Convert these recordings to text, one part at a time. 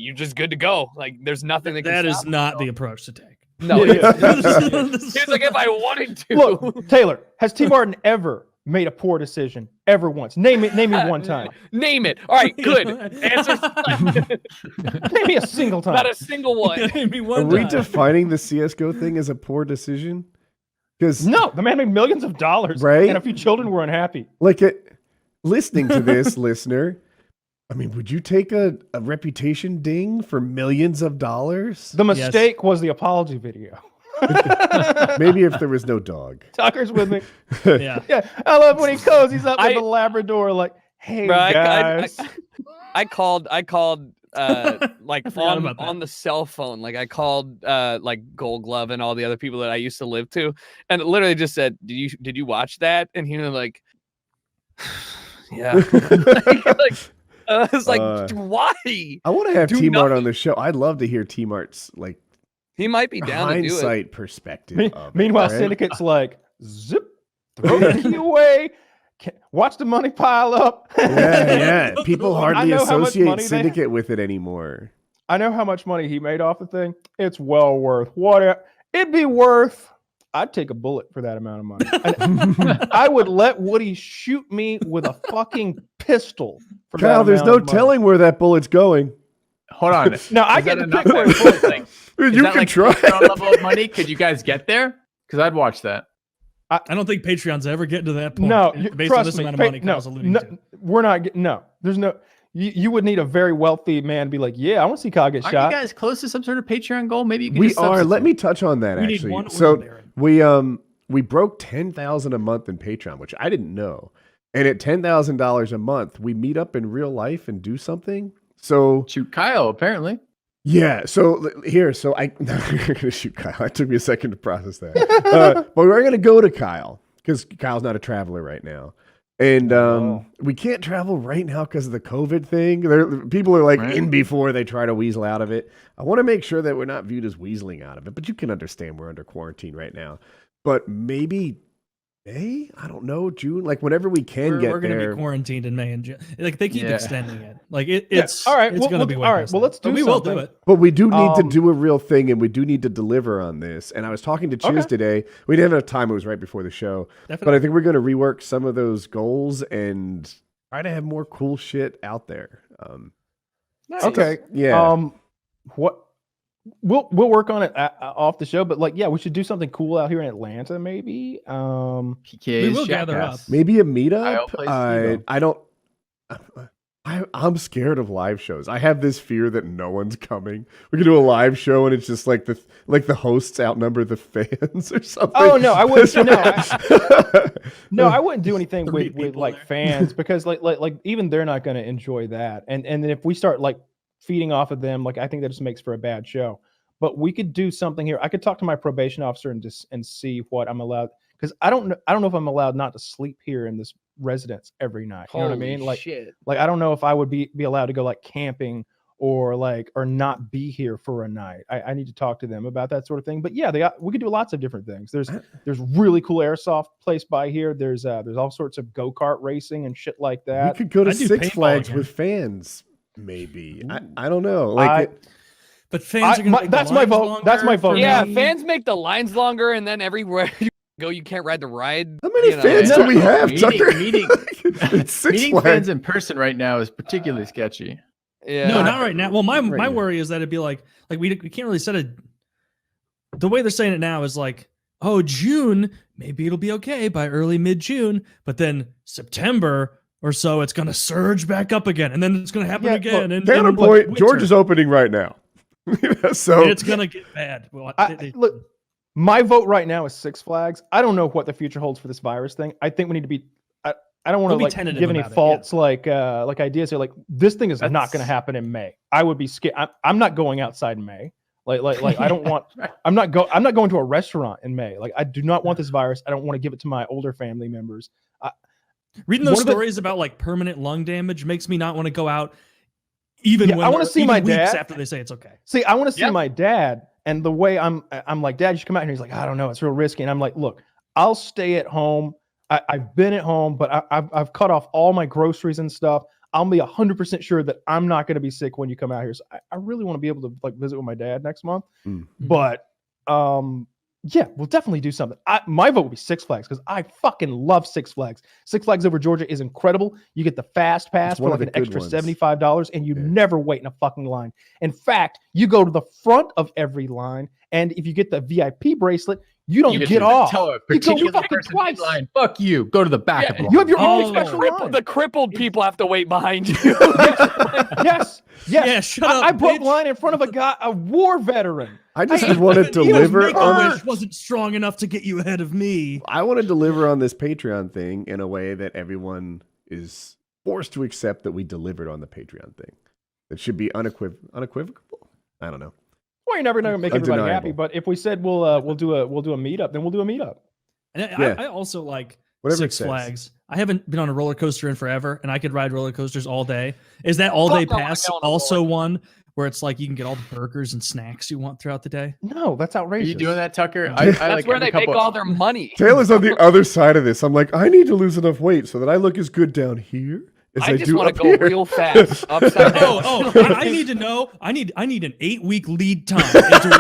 you're just good to go. Like there's nothing that is not the approach to take. No, it's like if I wanted to. Look, Taylor, has TmarTn ever made a poor decision ever once? Name me one time. Name it. All right, good. Answer. Name me a single time. Not a single one. Name me one Are we time. defining the CSGO thing as a poor decision? Because No, the man made millions of dollars, Right? and a few children were unhappy. like listening to this, listener, I mean, would you take a reputation ding for millions of dollars? The mistake was the apology video. Maybe if there was no dog. Tucker's with me. Yeah. Yeah, I love when he cozies up with the Labrador, like, "Hey guys." I called like forgot about that. on the cell phone. Like I called like Gold Glove and all the other people that I used to live to, and it literally just said, "Did you watch that?" And he was like, "Yeah." I was like, why? I want to have Do TmarTn on nothing. the show. I'd love to hear TmarTn's like He might be down to do it. hindsight perspective. of it, Meanwhile, right? Syndicate's like, zip, throw the key away, watch the money pile up. Yeah. People I hardly know how much associate money they Syndicate with it anymore. I know how much money he made off the thing. It's well worth whatever. It'd be worth. I'd take a bullet for that amount of money. I would let Woody shoot me with a fucking pistol. For Kyle, that there's amount no of money. telling where that bullet's going. Hold on. No, I Is get that to enough pick where for it a bullet goes. thing? Is You that can like try. Patreon level of money? Could you guys get there? Because I'd watch that. I don't think Patreon's ever getting to that point. No, based on trust this me. amount of money no, Kyle's alluding no, to. we're not getting. No, there's no. You would need a very wealthy man to be like, yeah, I want to see Kyle get Aren't shot. you guys close to some sort of Patreon goal? Maybe you can We just are. Let substitute. me touch on that We need actually. one oil So baron. we broke 10,000 a month in Patreon, which I didn't know. And at $10,000 a month, we meet up in real life and do something. So Shoot Kyle, apparently. yeah, so here, so I'm gonna shoot Kyle. It took me a second to process that, but we're gonna go to Kyle because Kyle's not a traveler right now, and we can't travel right now because of the COVID thing. People are like in before they try to weasel out of it. I want to make sure that we're not viewed as weaseling out of it, but you can understand we're under quarantine right now. But maybe May, I don't know, June, like whenever we can We're get going to there. be quarantined in May and June. Like they keep Yeah. extending it. Like it's all right. It's Well, going to be way all right. past Well, that. let's do But we will do something. it. But we do need to Um, do a real thing, and we do need to deliver on this. And I was talking to Chiz today. We didn't have enough time. It was right before the show. But Definitely. I think we're going to rework some of those goals and try to have more cool shit out there. Okay. Yeah. What? We'll work on it off the show, but like, yeah, we should do something cool out here in Atlanta, maybe. PKA We will gather up. Maybe a Kyle meetup. plays Evo. I don't. I'm scared of live shows. I have this fear that no one's coming. We can do a live show and it's just like the hosts outnumber the fans or something. Oh no, I wouldn't. No, I wouldn't do anything Three with people like there. fans because like even they're not going to enjoy that. And then if we start like feeding off of them, like I think that just makes for a bad show. But we could do something here. I could talk to my probation officer and see what I'm allowed, because I don't know if I'm allowed not to sleep here in this residence every night. You know what I mean? Like shit. like I don't know if I would be allowed to go like camping or not be here for a night. I need to talk to them about that sort of thing. But yeah, we could do lots of different things. There's really cool airsoft place by here. There's all sorts of go-kart racing and shit like We that. could go to I do Six paintball Flags again. with fans. Maybe I don't know. Like But fans are going to that's my vote. That's my vote. Yeah, me. fans make the lines longer, and then everywhere you go, you can't ride the ride. how many you know. fans do we have, Meeting- Tucker? meeting- It's Six Meeting Flags. fans in person right now is particularly sketchy. Yeah. No, not right now. Well, my now. worry is that it'd be like we can't really set a. The way they're saying it now is like, oh, June, maybe it'll be okay by early mid-June, but then September or so, it's going to surge back up again, and then it's going to happen Yeah, again. And Counterpoint, George is opening right now. So and it's going to get bad. Well, Look, my vote right now is Six Flags. I don't know what the future holds for this virus thing. I think we need to be. I don't want We'll be to like tentative give any about it, false like ideas here. Like this thing is not That's- going to happen in May. I would be scared. I'm not going outside in May. Like I don't want. I'm not going to a restaurant in May. Like I do not want this virus. I don't want to give it to my older family members. reading those one of the- stories about like permanent lung damage makes me not want to go out. Even Yeah, when I wanna they're- see even my weeks dad. after they say it's okay. See, I want to see Yep. my dad, and the way I'm like, Dad, you should come out here. He's like, I don't know, it's real risky. And I'm like, look, I'll stay at home. I've been at home, but I've cut off all my groceries and stuff. I'll be 100% sure that I'm not going to be sick when you come out here. So I really want to be able to like visit with my dad next month. But yeah, we'll definitely do something. My vote would be Six Flags because I fucking love Six Flags. Six Flags Over Georgia is incredible. You get the fast pass for like an extra $75, and you never wait in a fucking line. In fact, you go to the front of every line, and if you get the VIP bracelet, you don't get off. Tell a You go particular fucking person twice. in line, fuck you. Go to the back of the line. You have your own special line. The crippled people have to wait behind you. Yes. Yeah, shut up. I broke bitch. line in front of a war veteran. I just want to deliver Make-A-Wish wasn't strong enough to get you ahead of me. I want to deliver on this Patreon thing in a way that everyone is forced to accept that we delivered on the Patreon thing. It should be unequivocal. I don't know. Well, you're never gonna make everybody happy, Undeniable. but if we said we'll do a meetup, then we'll do a meetup. And Yeah. I also like Whatever it Six says. Flags. I haven't been on a roller coaster in forever, and I could ride roller coasters all day. Is that all day Fuck no, I pass don't wanna also roller. one where it's like you can get all the burgers and snacks you want throughout the day? No, that's Are outrageous. you doing that, Tucker? That's That's like where every they make couple- all their money. Taylor's on the other side of this. I'm like, I need to lose enough weight so that I look as good down here as I, I just do want up to go here. real fast upside down. I need to know. I need an 8-week lead time into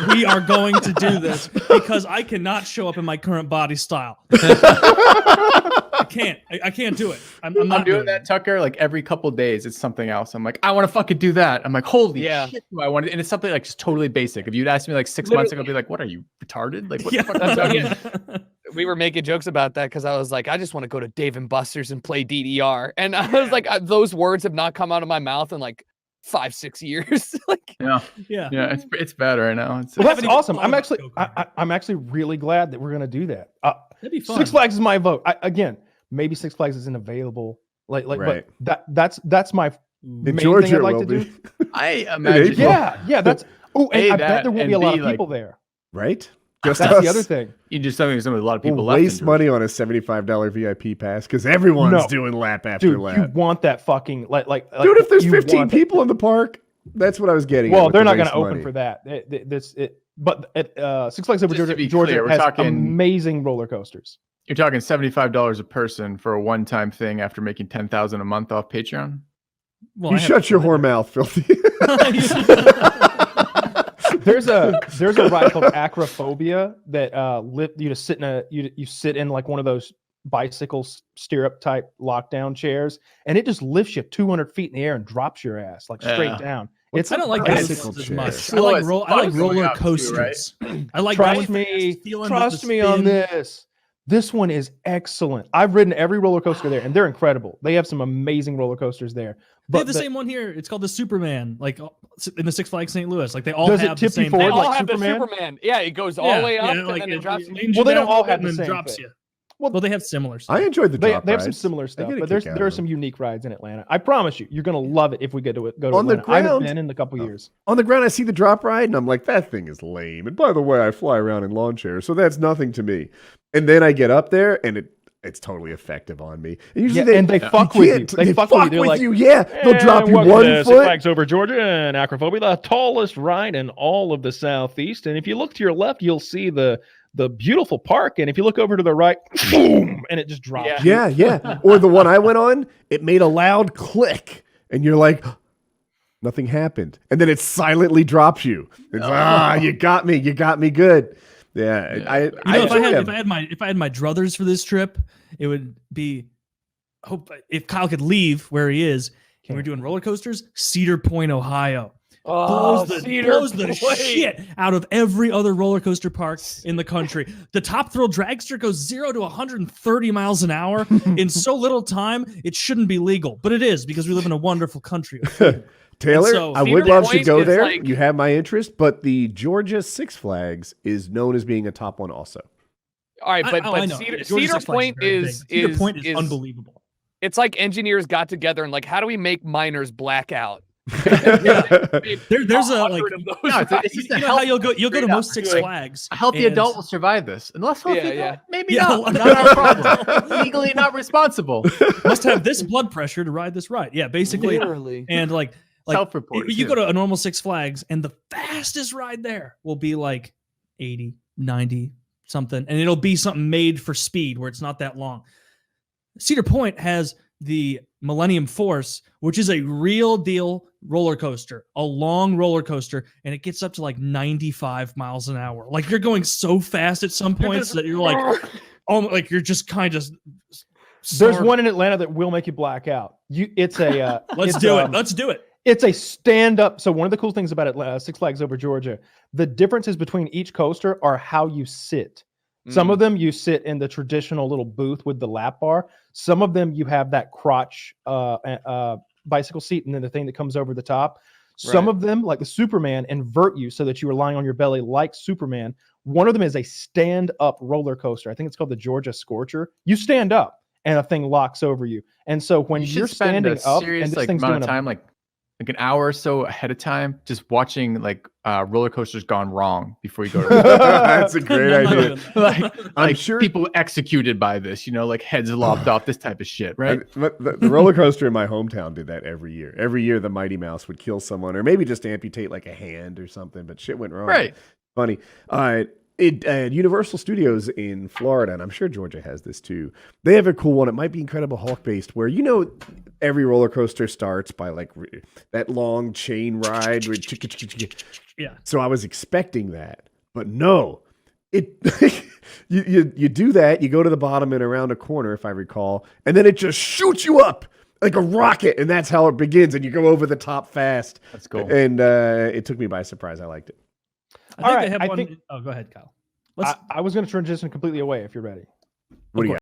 when we are going to do this because I cannot show up in my current body style. I can't. I can't do it. I'm not doing that, Tucker. Like every couple days, it's something else. I'm like, I want to fucking do that. I'm like, holy shit, do I want it? And it's something like just totally basic. If you'd asked me like 6 months ago, I'd be like, what are you retarded? Like, what the fuck? That's are what you I talking We were making jokes about that because I was like, I just want to go to Dave and Buster's and play DDR. And I was like, those words have not come out of my mouth in like 5-6 years. Like, Yeah. Yeah, it's bad right now. It's, Well, that's haven't even awesome. thought I'm about actually, go-kart. I'm actually really glad that we're gonna do that. That'd be fun. Six Flags is my vote. Again, maybe Six Flags isn't available. Right. But that's my In main Georgia, thing I'd it like will to be. do. I imagine. Yeah, that's. Oh, and A, I that, bet there won't and be a lot B, of like- people there. Right? Just That's us. the other thing. You just something with a lot of people We'll left. in waste Georgia. money on a $75 VIP pass because everyone's No. doing lap after Dude, you lap. want that fucking like Dude, if there's you 15 want that- people in the park, that's what I was getting. at Well, with they're the not going waste to open money. for that. But at Six Flags Over Just to be Georgia clear, we're has talking- amazing roller coasters. You're talking $75 a person for a one-time thing after making $10,000 a month off Patreon. Well, You I have shut your fun. whore mouth, filthy. There's a ride called Acrophobia that you just sit in you sit in like one of those bicycle stirrup type lockdown chairs, and it just lifts you 200 feet in the air and drops your ass like straight Yeah. down. What's I don't like bicycle those as chair? much. Slow I like as I like fuck going roller up too, coasters. I like Trust going me, fast, feeling trust the me on spin. this. This one is excellent. I've ridden every roller coaster there, and they're incredible. They have some amazing roller coasters there. They have But the same one here. It's called the Superman, like in the Six Flags St. Louis. Like they all Does it have tip the you same they forward thing. all like have Superman? the Superman. Yeah, it goes all the way up and like then it drops you. leans Well, they down don't all a bit have and the then same drops thing. you. Well, Well, they have similar stuff. I enjoyed the They drop have some rides. similar I stuff, get a but kick out there are of some them. unique rides in Atlanta. I promise you, you're gonna love it if we go to On the Atlanta. I haven't ground? been in a couple years. On the ground, I see the drop ride, and I'm like, that thing is lame. And by the way, I fly around in lawn chairs, so that's nothing to me. And then I get up there, and it's totally effective on me. And usually Yeah, and they fuck with you. can't- They fuck with you. They're like, you. Yeah, they'll drop you welcome one to Six foot. Flags Over Georgia and Acrophobia, the tallest ride in all of the Southeast. And if you look to your left, you'll see the beautiful park. And if you look over to the right, boom, and it just drops. Yeah. Yeah. Or the one I went on, it made a loud click, and you're like, nothing happened. And then it silently drops you. It's you got me good. Yeah, I You know, enjoy them. if I had my druthers for this trip, it would be hope if Kyle could leave where he is and we're doing roller coasters, Cedar Point, Ohio. Oh, blows Cedar the Point. shit out of every other roller coaster park in the country. The Top Thrill Dragster goes 0 to 130 miles an hour in so little time. It shouldn't be legal, but it is because we live in a wonderful country. Taylor, so I would Cedar love to Point go is there. like- You have my interest, but the Georgia Six Flags is known as being a top one also. All right, but I know. Cedar, Georgia Cedar Six Flags Point very is big. Cedar Point is is unbelievable. It's like engineers got together and like, how do we make miners black out? There's a like 100 of those No, it's rides. just you a know how you'll go straight most up. Six Like, Flags. A healthy and- adult will survive this. Unless healthy Yeah, yeah. adult, maybe Yeah, not. not Not our problem. Legally not responsible. must have this blood pressure to ride this ride. Yeah, basically. Literally. And like Self-reported, you too. go to a normal Six Flags and the fastest ride there will be like 80, 90 something. And it'll be something made for speed where it's not that long. Cedar Point has the Millennium Force, which is a real deal roller coaster, a long roller coaster, and it gets up to like 95 miles an hour. Like you're going so fast at some points that you're like, oh, like you're just kind of. There's one in Atlanta that will make you black out. It's a Let's do it. Let's do it. It's a stand-up. So one of the cool things about Atlanta, Six Flags Over Georgia, the differences between each coaster are how you sit. Some of them you sit in the traditional little booth with the lap bar. Some of them you have that crotch bicycle seat and then the thing that comes over the top. Some of them, like the Superman, invert you so that you are lying on your belly like Superman. One of them is a stand-up roller coaster. I think it's called the Georgia Scorcher. You stand up and a thing locks over you. And so when you're standing up and this thing's doing time, like an hour or so ahead of time, just watching like roller coasters gone wrong before you go to That's a great idea. like sure people executed by this, like heads lopped off, this type of shit, right? The roller coaster in my hometown did that every year. Every year the Mighty Mouse would kill someone or maybe just amputate like a hand or something, but shit went wrong. Right. Funny. At Universal Studios in Florida, and I'm sure Georgia has this too, they have a cool one. It might be Incredible Hulk based, where every roller coaster starts by like that long chain ride. Yeah. So I was expecting that, but no, it you do that. You go to the bottom and around a corner, if I recall, and then it just shoots you up like a rocket, and that's how it begins. And you go over the top fast. That's cool. And it took me by surprise. I liked it. I think they have one. Oh, go ahead, Kyle. I was going to transition completely away if you're ready. What do you got?